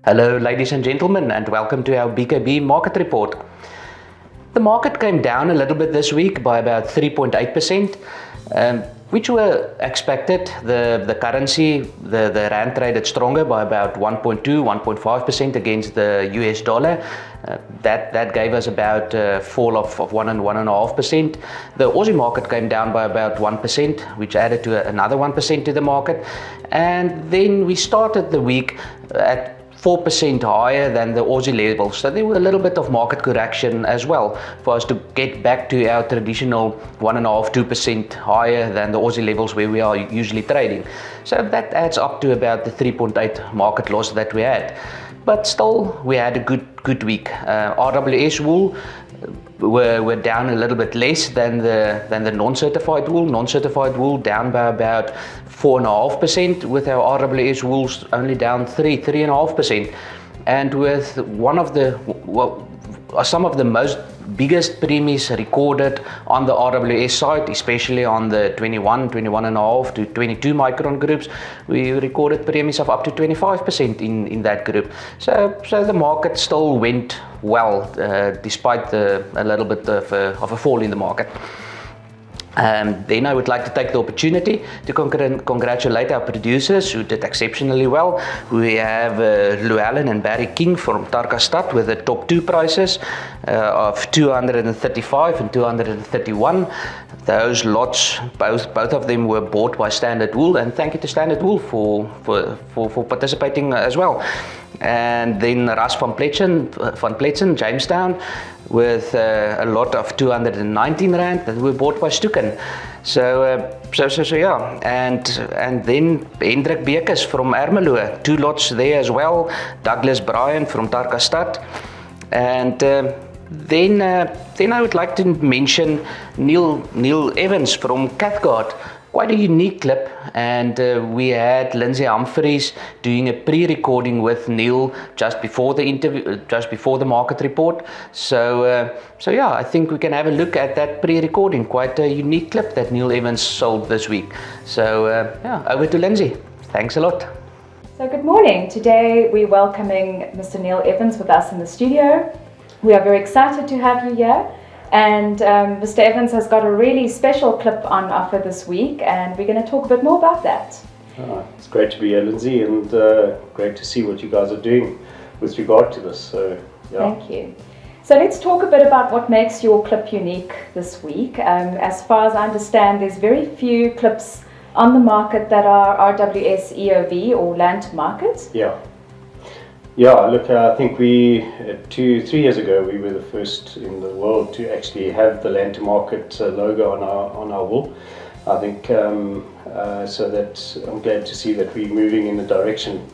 Hello ladies and gentlemen, and welcome to our BKB market report. The market came down a little bit this week by about 3.8%, which were expected. The currency, the rand traded stronger by about 1.5% against the US dollar. That gave us about a fall of 1.5%. The Aussie market came down by about 1%, which added to another 1% to the market. And then we started the week at 4% higher than the Aussie levels. So there was a little bit of market correction as well for us to get back to our traditional 1.5-2% higher than the Aussie levels where we are usually trading. So that adds up to about the 3.8 market loss that we had. But still, we had a good week. RWS wool were down a little bit less than the non-certified wool. Non-certified wool down by about 4.5%, with our RWS wools only down 3.5%. And with some of the most biggest premies recorded on the RWS side, especially on the 21.5 to 22 micron groups, we recorded premies of up to 25% in that group. So the market still went well, despite a little bit of a fall in the market. Then I would like to take the opportunity to congratulate our producers who did exceptionally well. We have Llewellyn and Barry King from Tarkastad with the top two prices of 235 and 231. Those lots, both of them were bought by Standard Wool, and thank you to Standard Wool for participating as well. And then Ras van Pletsen, Jamestown, with a lot of 219 rand that were bought by Stuken. So yeah, and then Hendrik Bekes from Ermelo, two lots there as well. Douglas Bryan from Tarkastad, and then I would like to mention Neil Evans from Cathcart. Quite a unique clip, and we had Lindsay Humphreys doing a pre-recording with Neil just before the interview, just before the market report. So yeah, I think we can have a look at that pre-recording. Quite a unique clip that Neil Evans sold this week. So yeah, over to Lindsay. Thanks a lot. So good morning. Today we're welcoming Mr. Neil Evans with us in the studio. We are very excited to have you here. And Mr. Evans has got a really special clip on offer this week, and we're going to talk a bit more about that. It's great to be here, Lindsay, and great to see what you guys are doing with regard to this. So, yeah. Thank you. So let's talk a bit about what makes your clip unique this week. As far as I understand, there's very few clips on the market that are RWS EOV or land to market. Yeah, look, I think 2-3 years ago, we were the first in the world to actually have the land to market logo on our wool. I think so that I'm glad to see that we're moving in the direction.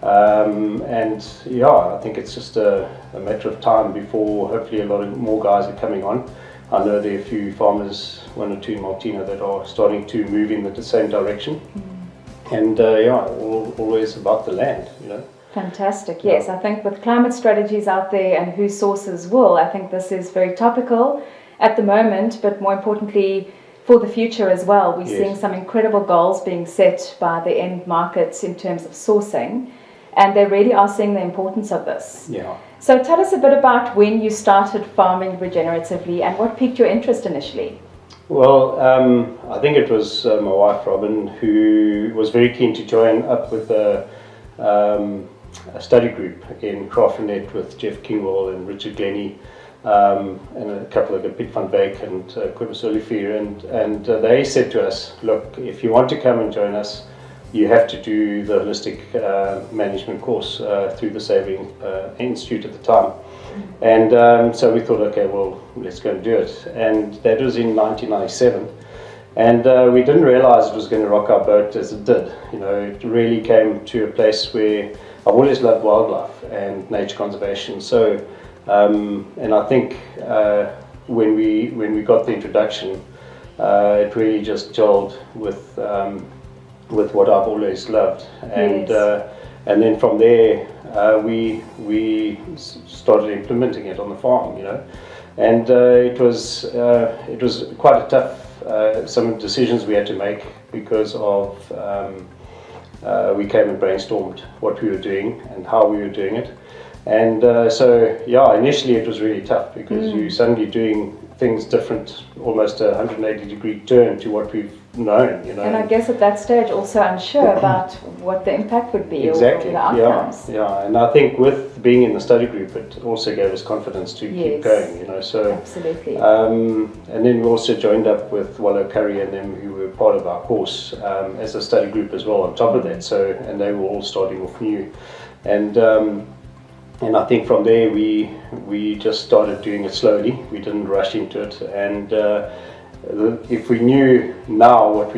And yeah, I think it's just a matter of time before hopefully a lot of more guys are coming on. I know there are a few farmers, one or two in Martina, that are starting to move in the same direction. And yeah, always about the land, you know. Fantastic, yes. I think with climate strategies out there and who sources wool, I think this is very topical at the moment, but more importantly for the future as well. We're seeing some incredible goals being set by the end markets in terms of sourcing, and they really are seeing the importance of this. Yeah. So tell us a bit about when you started farming regeneratively and what piqued your interest initially. Well, I think it was my wife Robin who was very keen to join up with a study group in Crafternet with Jeff Kingwall and Richard Glennie, and a couple of Piet van Beek and Kobus Olivier, and they said to us, look, if you want to come and join us, you have to do the holistic management course through the Saving Institute at the time. And so we thought, okay, well, let's go and do it. And that was in 1997. And we didn't realize it was going to rock our boat as it did. You know, it really came to a place where I've always loved wildlife and nature conservation. So, and I think when we got the introduction, it really just gelled with what I've always loved. And and then from there, we started implementing it on the farm. You know, and it was quite a tough some decisions we had to make because of we came and brainstormed what we were doing and how we were doing it. And so, yeah, initially it was really tough because you're suddenly doing things different, almost a 180-degree turn to what we've known, you know. And I guess at that stage also unsure about what the impact would be Exactly. or the outcomes. Yeah. And I think with being in the study group, it also gave us confidence to keep going, you know. So absolutely. and then we also joined up with Wallo Curry and them, who were part of our course as a study group as well on top of that. So, and they were all starting off new, and I think from there we just started doing it slowly. We didn't rush into it, and if we knew what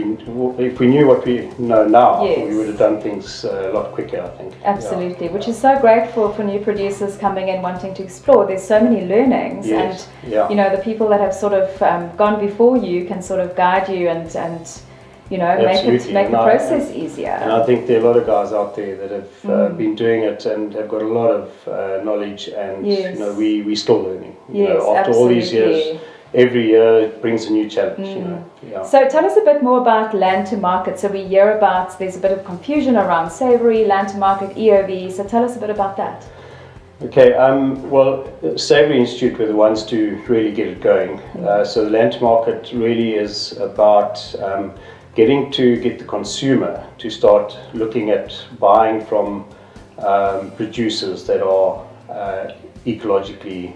we know now, Yes. we would have done things a lot quicker, I think. Absolutely, which is so great for new producers coming in wanting to explore. There's so many learnings, Yes. and you know, the people that have sort of gone before you can sort of guide you and you know, make the process easier. And I think there are a lot of guys out there that have been doing it and have got a lot of knowledge, and Yes. you know, we're still learning. You Yes, know, after all these years, absolutely. every year it brings a new challenge. You know, yeah. So tell us a bit more about land to market. So we hear about, there's a bit of confusion around savoury, land to market, EOV. So tell us a bit about that. Okay, well, Savoury Institute were the ones to really get it going. So the land to market really is about get the consumer to start looking at buying from producers that are ecologically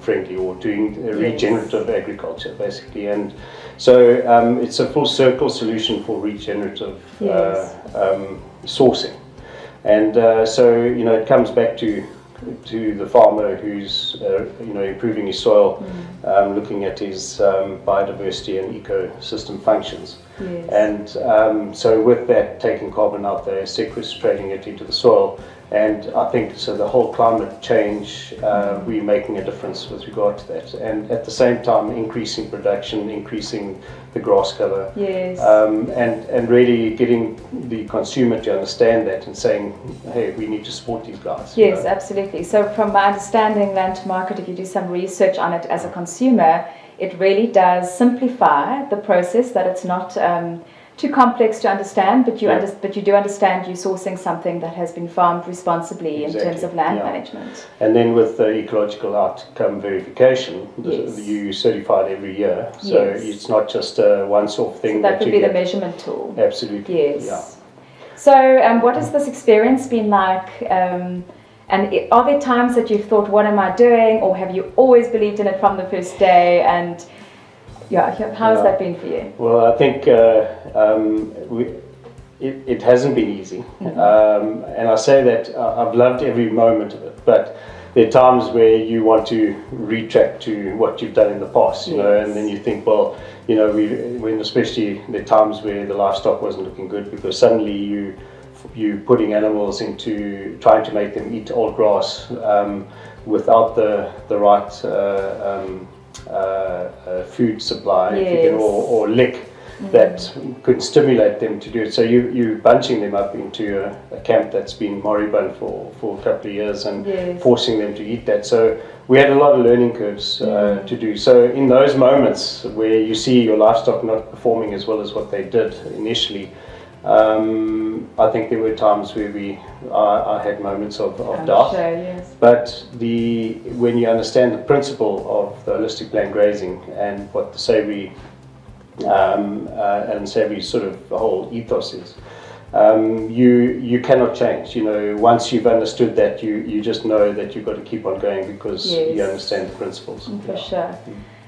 friendly or doing regenerative agriculture, basically. And so it's a full circle solution for regenerative sourcing. And so, you know, it comes back to the farmer who's you know, improving his soil, looking at his biodiversity and ecosystem functions. Yes. And so with that, taking carbon out there, sequestrating it into the soil, and I think so the whole climate change, we're making a difference with regard to that, and at the same time increasing production, increasing the grass cover, Yes. and really getting the consumer to understand that and saying, hey, we need to support these guys. Yes, you know? absolutely. So from my understanding, land to market, if you do some research on it as a consumer, it really does simplify the process, that it's not too complex to understand, but you do understand you're sourcing something that has been farmed responsibly in terms of land management. And then with the ecological outcome verification, Yes. you certified every year, so it's not just a once-off thing. So that would be the measurement tool. Absolutely. Yes. Yeah. So what has this experience been like? And are there times that you've thought, what am I doing? Or have you always believed in it from the first day? And how has that been for you? Well, I think it hasn't been easy. And I say that I've loved every moment of it, but there are times where you want to retract to what you've done in the past, you know, and then you think, well, you know, when especially the times where the livestock wasn't looking good, because suddenly you putting animals into trying to make them eat old grass without the right food supply, if you can, or lick that could stimulate them to do it. So you're bunching them up into a camp that's been moribund for a couple of years and forcing them to eat that. So we had a lot of learning curves to do. So in those moments where you see your livestock not performing as well as what they did initially, I think there were times where I had moments of doubt. Sure, yes. But when you understand the principle of the holistic plant grazing and what the savoury and savoury sort of the whole ethos is, you cannot change. You know, once you've understood that, you just know that you've got to keep on going because you understand the principles. For sure.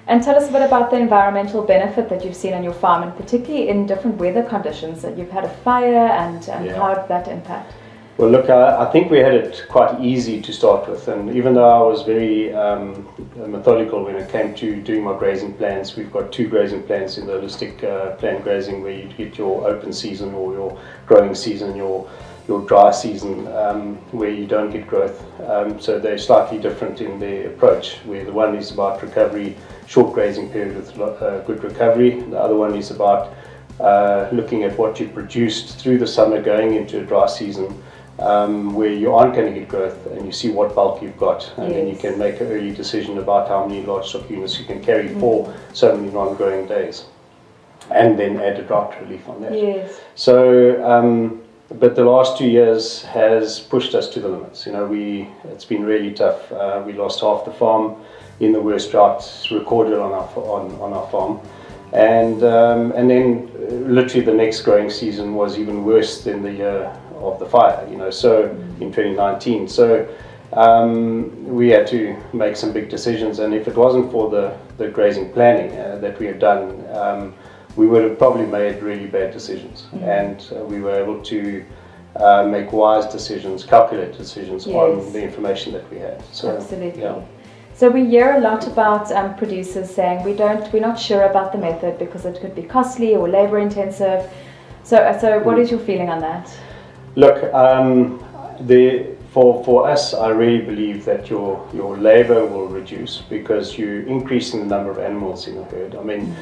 And tell us a bit about the environmental benefit that you've seen on your farm, and particularly in different weather conditions, that you've had a fire and how did that impact? Well, look, I think we had it quite easy to start with, and even though I was very methodical when it came to doing my grazing plans, we've got 2 grazing plans in the holistic plant grazing, where you get your open season or your growing season, your dry season, where you don't get growth. So they're slightly different in their approach, where the one is about recovery, short grazing period with good recovery. The other one is about looking at what you produced through the summer going into a dry season, where you aren't going to get growth, and you see what bulk you've got, and then you can make an early decision about how many large stock units you can carry for so many non-growing days, and then add a drought relief on that. Yes. So but the last 2 years has pushed us to the limits. You know, it's been really tough. We lost half the farm in the worst drought recorded on our farm, and then literally the next growing season was even worse than the year of the fire. You know, so in 2019. So we had to make some big decisions, and if it wasn't for the grazing planning that we had done, we would have probably made really bad decisions, and we were able to make wise decisions, calculated decisions on the information that we had. So, absolutely. Yeah. So we hear a lot about producers saying we're not sure about the method because it could be costly or labor intensive. So what is your feeling on that? Look, for us, I really believe that your labor will reduce because you're increasing the number of animals in the herd. I mean,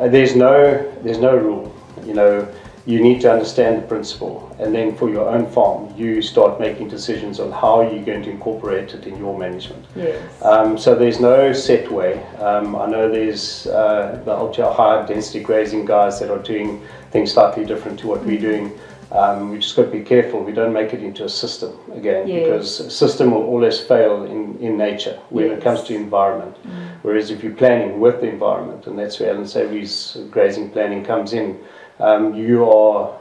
there's no rule. You know, you need to understand the principle, and then for your own farm, you start making decisions on how you're going to incorporate it in your management. Yes. So there's no set way. I know there's the ultra high density grazing guys that are doing things slightly different to what we're doing. We just got to be careful we don't make it into a system again, because a system will always fail in nature when it comes to environment. Whereas if you're planning with the environment, and that's where Alan Savory's grazing planning comes in, you're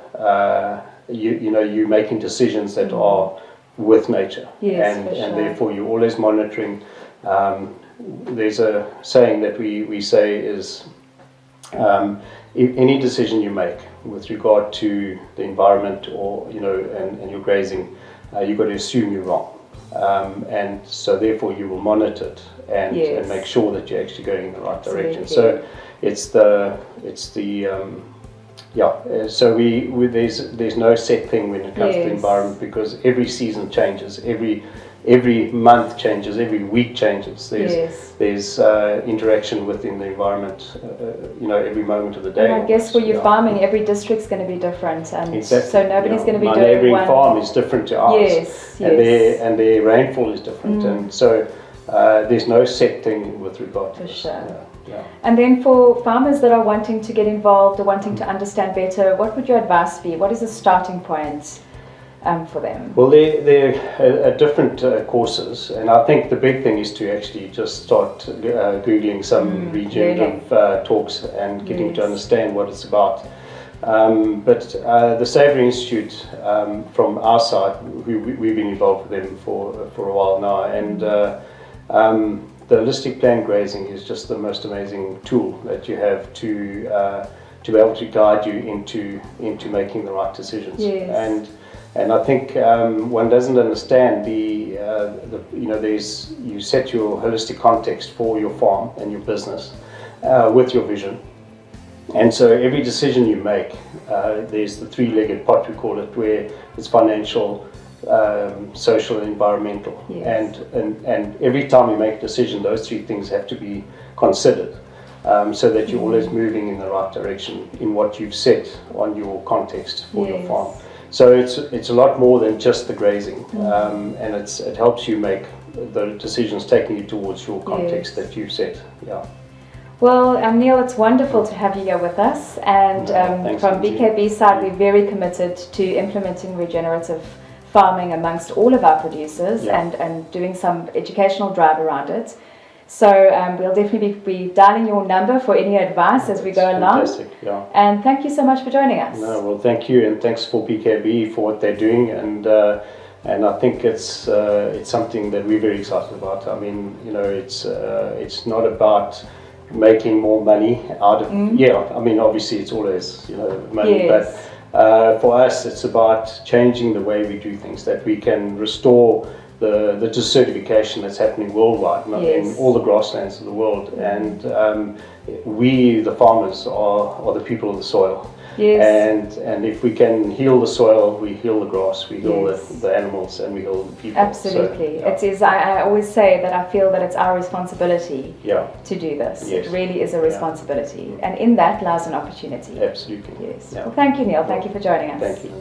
making decisions that are with nature, and therefore you're always monitoring. There's a saying that we say is any decision you make with regard to the environment or and your grazing, you've got to assume you're wrong, and so therefore you will monitor it and make sure that you're actually going in the right direction. So so there's no set thing when it comes to the environment, because every season changes, every month changes, every week changes. There's interaction within the environment, every moment of the day. And I guess for your farming, every district's going to be different, and so nobody's going to be my doing neighbouring one farm is different to ours, and their rainfall is different, and so there's no set thing with regard to this. And then for farmers that are wanting to get involved or wanting to understand better, what would your advice be? What is the starting point for them? Well, they're different courses, and I think the big thing is to actually just start Googling some regenerative talks and getting to understand what it's about. But the Savory Institute, from our side, we've been involved with them for a while now, and the holistic plant grazing is just the most amazing tool that you have to be able to guide you into making the right decisions. And I think one doesn't understand you set your holistic context for your farm and your business with your vision. And so every decision you make, there's the three-legged pot, we call it, where it's financial, social and environmental. And every time you make a decision, those three things have to be considered, so that you're always moving in the right direction in what you've set on your context for your farm. So it's a lot more than just the grazing, and it helps you make the decisions taking you towards your context that you've set. Well, Neil, it's wonderful to have you here with us, and from BKB's side, we're very committed to implementing regenerative farming amongst all of our producers and doing some educational drive around it. So we'll definitely be dialing your number for any advice as we go along. And thank you so much for joining us. No, well, thank you, and thanks for BKB for what they're doing, and I think it's something that we're very excited about. I mean, it's not about making more money out of I mean, obviously it's always money, but for us it's about changing the way we do things, that we can restore the desertification that's happening worldwide, in all the grasslands of the world, and we, the farmers, are the people of the soil. And if we can heal the soil, we heal the grass, we heal the animals, and we heal the people. Absolutely. So, it is. I always say that I feel that it's our responsibility to do this. It really is a responsibility, and in that lies an opportunity. Absolutely. Yes. Well, thank you, Neil. Thank you for joining us. Thank you.